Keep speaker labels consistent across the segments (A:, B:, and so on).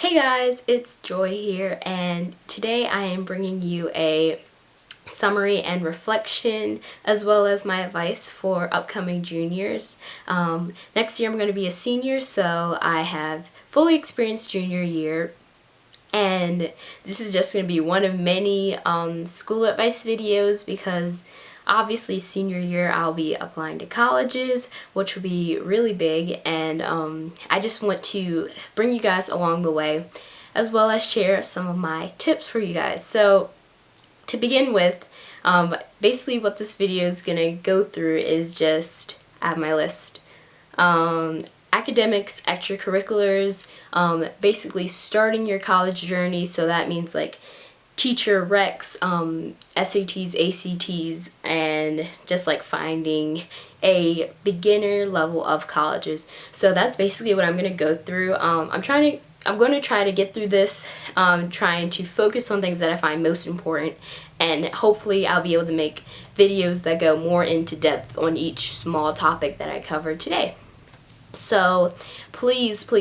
A: Hey guys, it's Joy here, and today I am bringing you a summary and reflection as well as my advice for upcoming juniors. Next year I'm going to be a senior, so I have fully experienced junior year, and this is just going to be one of many school advice videos because obviously senior year I'll be applying to colleges, which will be really big, and I just want to bring you guys along the way as well as share some of my tips for you guys. So to begin with, basically what this video is going to go through is just, I have my list. Academics, extracurriculars, basically starting your college journey, so that means like teacher recs, SATs, ACTs, and just like finding a beginner level of colleges. So that's basically what I'm going to go through. I'm going to try to get through this, trying to focus on things that I find most important, and hopefully I'll be able to make videos that go more into depth on each small topic that I covered today. So please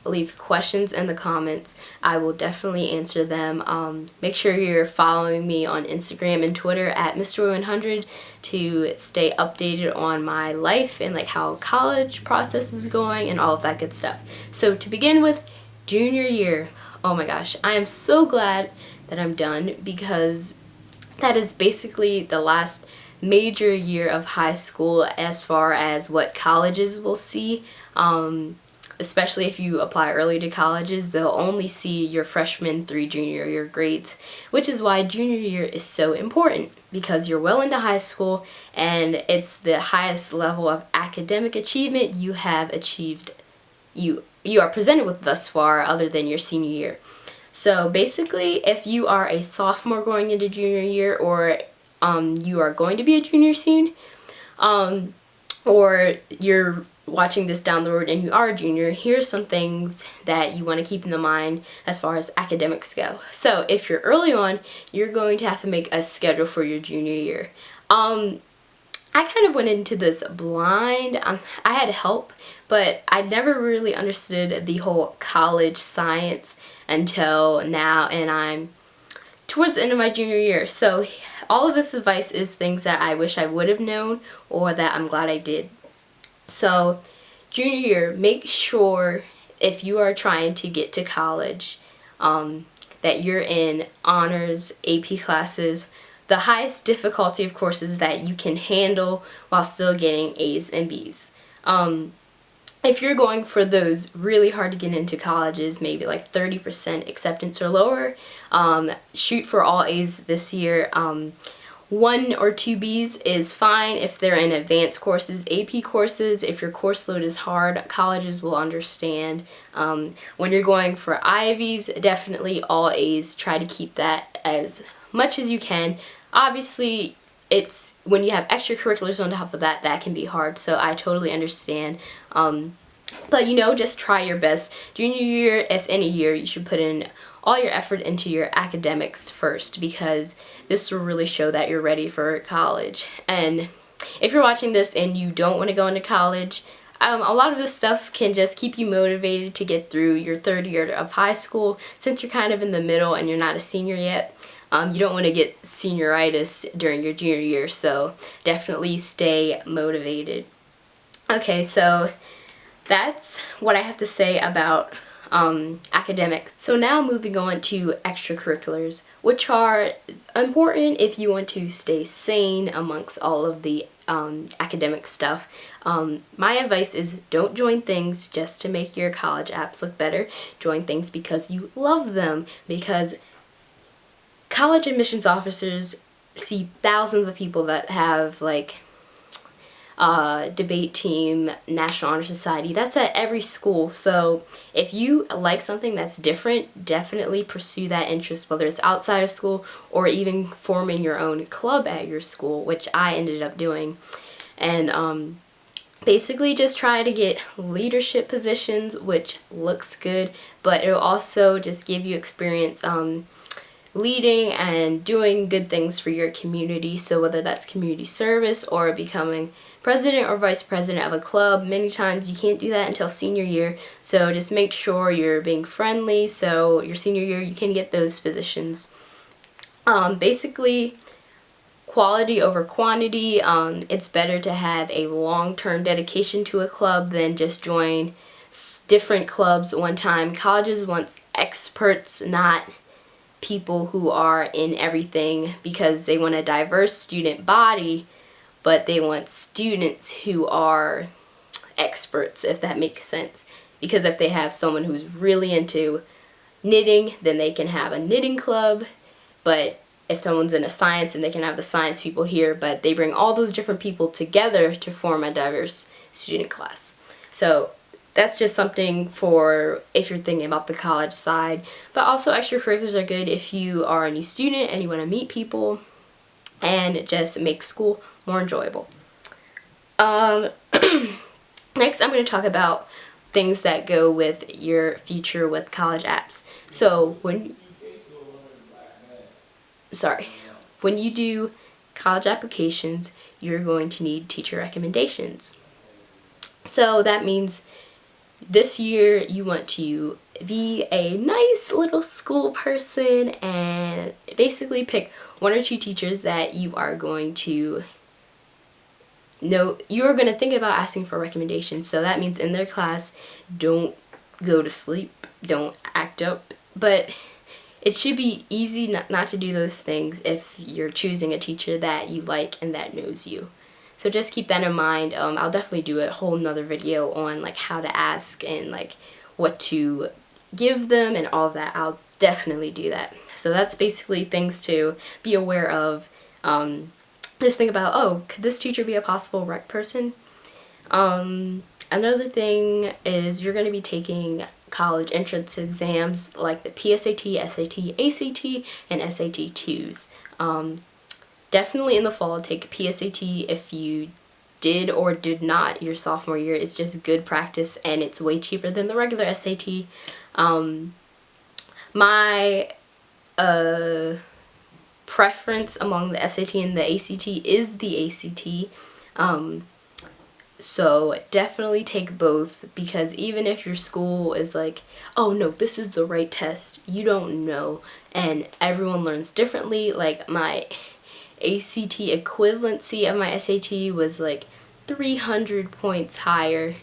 A: leave questions in the comments. I will definitely answer them. Make sure you're following me on Instagram and Twitter at Mr.100 to stay updated on my life and like how college process is going and all of that good stuff. So to begin with, junior year. Oh my gosh, I am so glad that I'm done because that is basically the last major year of high school as far as what colleges will see. Especially if you apply early to colleges, they'll only see your freshman through junior year grades, which is why junior year is so important, because you're well into high school and it's the highest level of academic achievement you have achieved, you are presented with thus far, other than your senior year. So basically, if you are a sophomore going into junior year, or you are going to be a junior soon, or you're watching this down the road and you are a junior, here's some things that you want to keep in the mind as far as academics go. So if you're early on, you're going to have to make a schedule for your junior year. I kind of went into this blind. I had help, but I never really understood the whole college science until now, and I'm towards the end of my junior year. So all of this advice is things that I wish I would have known or that I'm glad I did. So junior year, make sure if you are trying to get to college that you're in honors, AP classes. The highest difficulty of courses that you can handle while still getting A's and B's. If you're going for those really hard to get into colleges, maybe like 30% acceptance or lower, shoot for all A's this year. 1 or 2 B's is fine if they're in advanced courses, AP courses. If your course load is hard, colleges will understand. When you're going for Ivies, definitely all A's. Try to keep that as much as you can. Obviously, it's when you have extracurriculars on top of that, that can be hard, so I totally understand. But just try your best. Junior year, if any year, you should put in all your effort into your academics first, because this will really show that you're ready for college. And if you're watching this and you don't want to go into college, a lot of this stuff can just keep you motivated to get through your third year of high school, since you're kind of in the middle and you're not a senior yet. You don't want to get senioritis during your junior year, so definitely stay motivated. Okay, so that's what I have to say about academic. So now moving on to extracurriculars, which are important if you want to stay sane amongst all of the academic stuff. My advice is don't join things just to make your college apps look better. Join things because you love them, because college admissions officers see thousands of people that have like debate team, National Honor Society. That's at every school. So if you like something that's different, definitely pursue that interest, whether it's outside of school or even forming your own club at your school, which I ended up doing. And basically just try to get leadership positions, which looks good, but it'll also just give you experience leading and doing good things for your community. So whether that's community service or becoming president or vice president of a club, many times you can't do that until senior year. So just make sure you're being friendly so your senior year you can get those positions. Basically, quality over quantity. It's better to have a long-term dedication to a club than just join different clubs one time. Colleges want experts, not people who are in everything, because they want a diverse student body, but they want students who are experts, if that makes sense. Because if they have someone who's really into knitting, then they can have a knitting club, but if someone's into science, and they can have the science people here, but they bring all those different people together to form a diverse student class. So that's just something for if you're thinking about the college side. But also extracurriculars are good if you are a new student and you want to meet people and just make school more enjoyable. Next, I'm going to talk about things that go with your future with college apps. So when you do college applications, you're going to need teacher recommendations. So that means this year you want to be a nice little school person and basically pick one or two teachers that you are going to think about asking for recommendations. So that means in their class, don't go to sleep, don't act up, but it should be easy not to do those things if you're choosing a teacher that you like and that knows you. So just keep that in mind. I'll definitely do a whole nother video on like how to ask and like what to give them and all of that. I'll definitely do that. So that's basically things to be aware of. Just think about, oh, could this teacher be a possible rec person? Another thing is you're going to be taking college entrance exams like the PSAT, SAT, ACT, and SAT 2s. Definitely in the fall, take PSAT if you did or did not your sophomore year. It's just good practice and it's way cheaper than the regular SAT. My preference among the SAT and the ACT is the ACT. So definitely take both, because even if your school is like, oh no, this is the right test, you don't know, and everyone learns differently. Like my ACT equivalency of my SAT was like 300 points higher,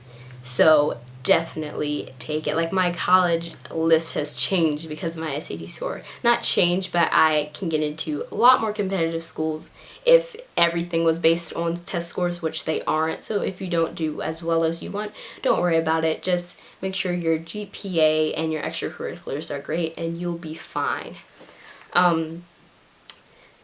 A: so definitely take it. Like my college list has changed because of my SAT score. Not changed, but I can get into a lot more competitive schools if everything was based on test scores, which they aren't. So if you don't do as well as you want, don't worry about it. Just make sure your GPA and your extracurriculars are great and you'll be fine.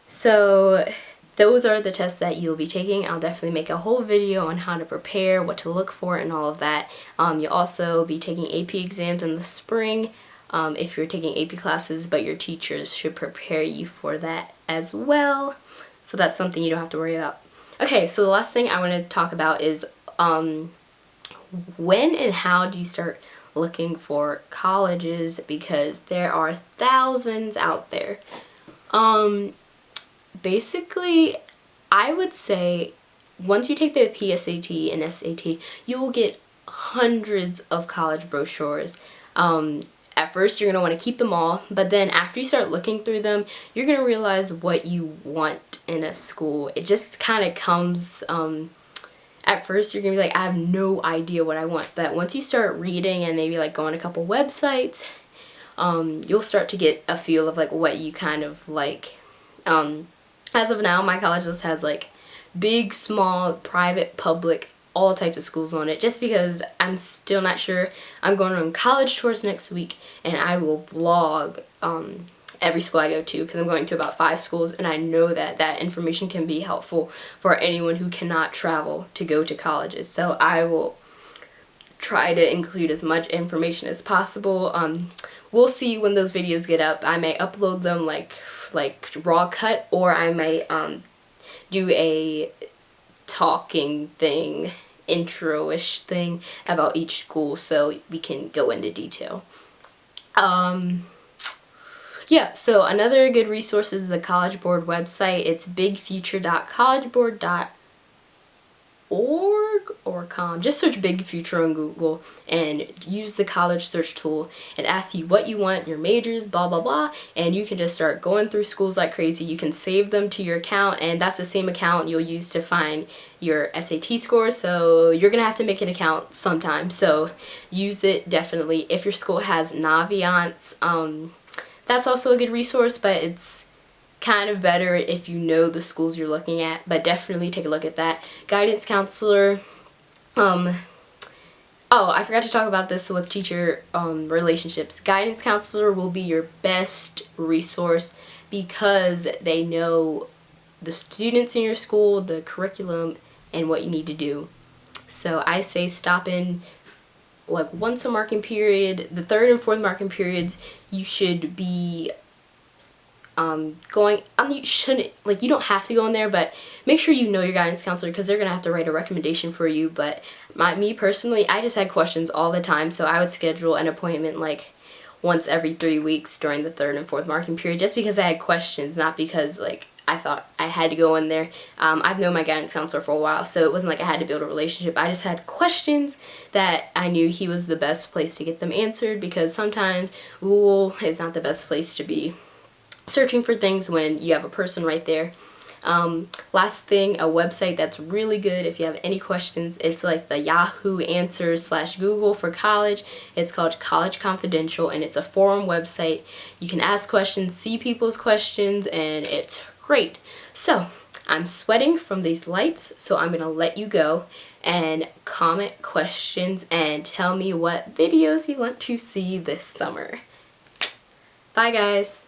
A: So those are the tests that you'll be taking. I'll definitely make a whole video on how to prepare, what to look for, and all of that. You'll also be taking AP exams in the spring if you're taking AP classes, but your teachers should prepare you for that as well. So that's something you don't have to worry about. Okay, so the last thing I want to talk about is when and how do you start looking for colleges, because there are thousands out there. Basically, I would say once you take the PSAT and SAT, you will get hundreds of college brochures. At first, you're going to want to keep them all, but then after you start looking through them, you're going to realize what you want in a school. It just kind of comes, at first, you're going to be like, I have no idea what I want, but once you start reading and maybe like go on a couple websites, you'll start to get a feel of like what you kind of like. As of now, my college list has like big, small, private, public, all types of schools on it, just because I'm still not sure. I'm going on college tours next week, and I will vlog every school I go to, because I'm going to about 5 schools, and I know that that information can be helpful for anyone who cannot travel to go to colleges. So I will try to include as much information as possible. We'll see when those videos get up. I may upload them like raw cut, or I may do a talking thing, intro-ish thing about each school so we can go into detail. Yeah, so another good resource is the College Board website. It's bigfuture.collegeboard.org or com. Just search Big Future on Google and use the college search tool. It asks you what you want, your majors, blah blah blah, and you can just start going through schools like crazy. You can save them to your account, and that's the same account you'll use to find your SAT scores, so you're gonna have to make an account sometime, so use it definitely. If your school has Naviance, that's also a good resource, but it's kind of better if you know the schools you're looking at, but definitely take a look at that. Guidance counselor, oh, I forgot to talk about this with teacher relationships. Guidance counselor will be your best resource because they know the students in your school, the curriculum, and what you need to do. So I say stop in like once a marking period. The third and fourth marking periods, you should be you shouldn't, like, you don't have to go in there, but make sure you know your guidance counselor because they're gonna have to write a recommendation for you. But me personally, I just had questions all the time, so I would schedule an appointment like once every 3 weeks during the third and fourth marking period, just because I had questions, not because like I thought I had to go in there. I've known my guidance counselor for a while, so it wasn't like I had to build a relationship. I just had questions that I knew he was the best place to get them answered, because sometimes Google is not the best place to be searching for things when you have a person right there. Last thing, a website that's really good if you have any questions, it's like the Yahoo Answers / Google for college. It's called College Confidential, and it's a forum website. You can ask questions, see people's questions, and it's great. So I'm sweating from these lights, so I'm gonna let you go and comment questions and tell me what videos you want to see this summer. Bye guys.